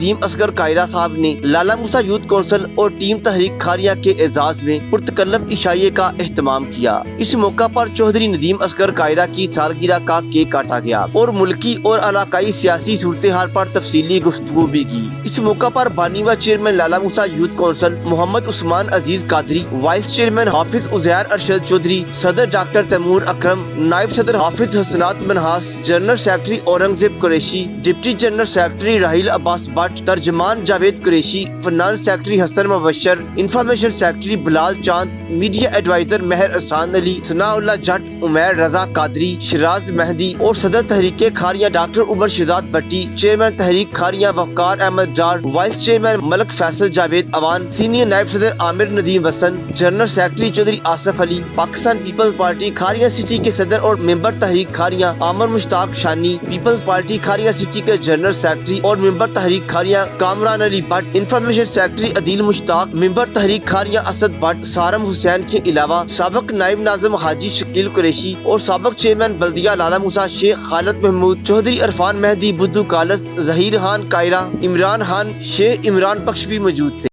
ندیم اصغر قائرہ صاحب نے لالا موسیٰ youth council اور ٹیم تحریک کھاریاں کے اعزاز میں پرتکلم عشائیے کا اہتمام کیا۔ اس موقع پر چودھری ندیم اصغر قائرہ کی سالگرہ کا کیک کاٹا گیا اور ملکی اور علاقائی سیاسی صورتحال پر تفصیلی گفتگو بھی کی۔ اس موقع پر بانی و چیئرمین لالا موسیٰ یوتھ کونسل محمد عثمان عزیز قادری، وائس چیئرمین حافظ عزیر ارشد چودھری، صدر ڈاکٹر تیمور اکرم، نائب صدر Hafiz Hasnat Minhas, general secretary Aurangzeb Qureshi, deputy general secretary Raheel Abbas Butt, ترجمان Javed Qureshi, finance secretary Hassan Mubashir, information secretary Bilal Chand, media advisor مہر احسان علی، ثناء اللہ جٹ، عمیر رضا قادری، شراز مہدی اور صدر Tehreek Kharian doctor Umar Shahzad Butti, chairman Tehreek Kharian Waqar Ahmed Dar, vice chairman Malik Faisal Javed Awan, senior نائب صدر Amir Nadeem Wasan, general secretary Chaudhry Asif Ali, Pakistan Peoples Party Kharian City کے صدر اور member Tehreek Kharian Amir Mushtaq Shani, Peoples Party Kharian City کے جنرل سیکرٹری اور member Tehreek Kharian Kamran Ali Butt, information secretary Adeel Mushtaq, member Tehreek Kharian Asad Butt, سارم حسین کے علاوہ سابق نائب ناظم حاجی شکیل قریشی اور سابق چیئرمین بلدیہ لالا موسیٰ شیخ خالد محمود، چودھری عرفان مہدی بدو کالس، ظہیر خان قائرہ، عمران خان، شیخ عمران بخش بھی موجود تھے۔